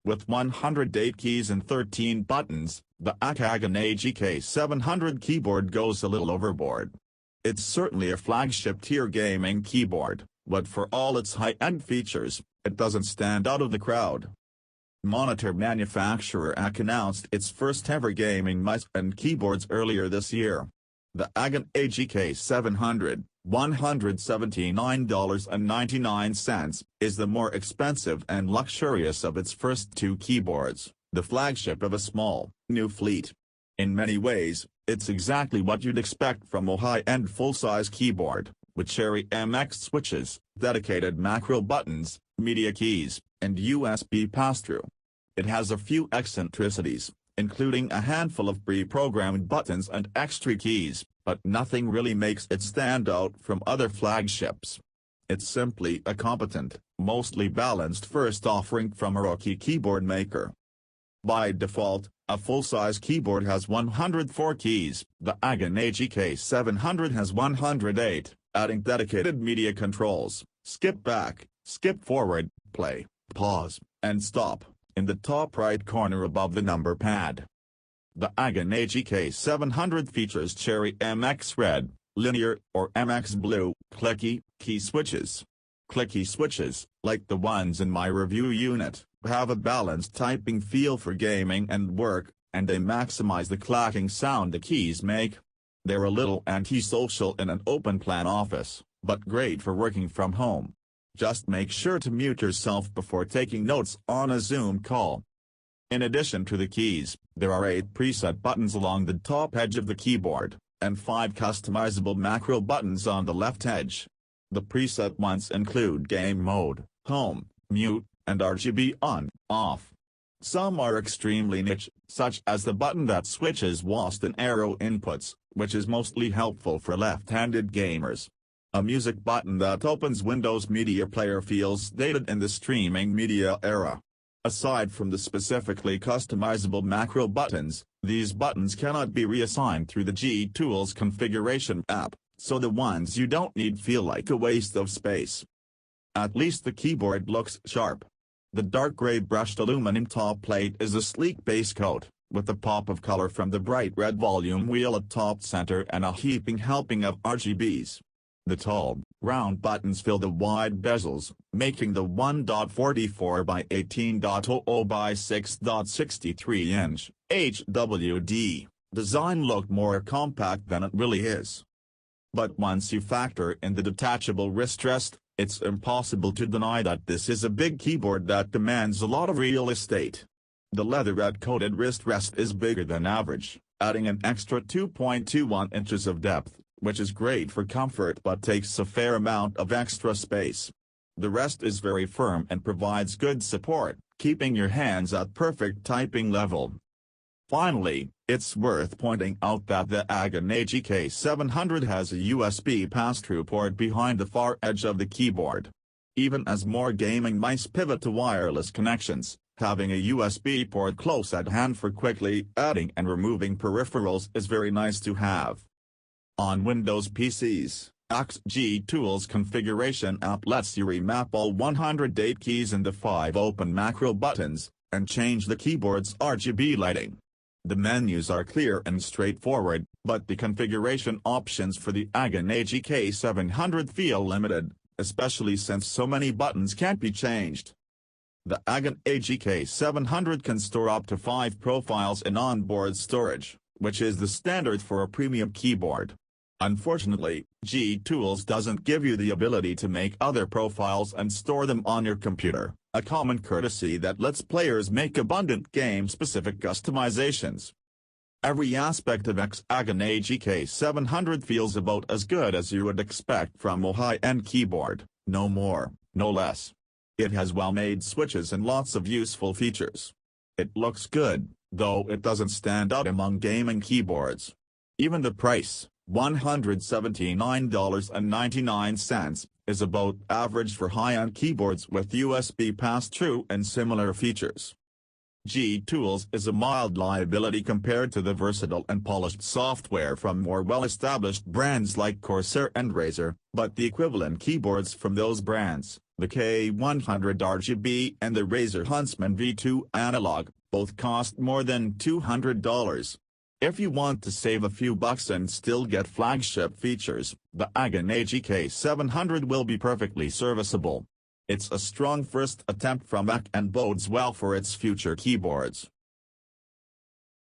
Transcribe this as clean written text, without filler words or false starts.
With 108 keys and 13 buttons, the Akagan AGK700 keyboard goes a little overboard. It's certainly a flagship-tier gaming keyboard, but for all its high-end features, it doesn't stand out of the crowd. Monitor manufacturer AKG announced its first-ever gaming mice and keyboards earlier this year. The Akagan AGK700, $179.99, is the more expensive and luxurious of its first two keyboards, the flagship of a small, new fleet. In many ways, it's exactly what you'd expect from a high-end full-size keyboard, with Cherry MX switches, dedicated macro buttons, media keys, and USB pass-through. It has a few eccentricities, including a handful of pre-programmed buttons and extra keys, but nothing really makes it stand out from other flagships. It's simply a competent, mostly balanced first offering from a rookie keyboard maker. By default, a full-size keyboard has 104 keys. The Akagan AGK700 has 108, adding dedicated media controls, skip back, skip forward, play, pause, and stop, in the top right corner above the number pad. The Akagan AGK700 features Cherry MX Red, Linear, or MX Blue, clicky, key switches. Clicky switches, like the ones in my review unit, have a balanced typing feel for gaming and work, and they maximize the clacking sound the keys make. They're a little antisocial in an open-plan office, but great for working from home. Just make sure to mute yourself before taking notes on a Zoom call. In addition to the keys, there are 8 preset buttons along the top edge of the keyboard, and 5 customizable macro buttons on the left edge. The preset ones include Game Mode, Home, Mute, and RGB on, off. Some are extremely niche, such as the button that switches WASD and arrow inputs, which is mostly helpful for left-handed gamers. A music button that opens Windows Media Player feels dated in the streaming media era. Aside from the specifically customizable macro buttons, these buttons cannot be reassigned through the G-Tools configuration app, so the ones you don't need feel like a waste of space. At least the keyboard looks sharp. The dark gray brushed aluminum top plate is a sleek base coat, with a pop of color from the bright red volume wheel at top center and a heaping helping of RGBs. The tall, round buttons fill the wide bezels, making the 1.44 by 18.00 by 6.63 inch HWD design look more compact than it really is. But once you factor in the detachable wrist rest, it's impossible to deny that this is a big keyboard that demands a lot of real estate. The leatherette-coated wrist rest is bigger than average, adding an extra 2.21 inches of depth, which is great for comfort but takes a fair amount of extra space. The rest is very firm and provides good support, keeping your hands at perfect typing level. Finally, it's worth pointing out that the Akagan AGK700 has a USB pass-through port behind the far edge of the keyboard. Even as more gaming mice pivot to wireless connections, having a USB port close at hand for quickly adding and removing peripherals is very nice to have. On Windows PCs, AKG's G-Tools configuration app lets you remap all 108 keys into 5 open macro buttons, and change the keyboard's RGB lighting. The menus are clear and straightforward, but the configuration options for the Akagan AGK700 feel limited, especially since so many buttons can't be changed. The Akagan AGK700 can store up to 5 profiles in onboard storage, which is the standard for a premium keyboard. Unfortunately, G-Tools doesn't give you the ability to make other profiles and store them on your computer, a common courtesy that lets players make abundant game-specific customizations. Every aspect of Akagan AGK700 feels about as good as you would expect from a high-end keyboard, no more, no less. It has well-made switches and lots of useful features. It looks good, though it doesn't stand out among gaming keyboards. Even the price, $179.99, is about average for high-end keyboards with USB pass-through and similar features. G-Tools is a mild liability compared to the versatile and polished software from more well-established brands like Corsair and Razer, but the equivalent keyboards from those brands, the K100 RGB and the Razer Huntsman V2 Analog, both cost more than $200. If you want to save a few bucks and still get flagship features, the AGEN AGK700 will be perfectly serviceable. It's a strong first attempt from AGEN and bodes well for its future keyboards.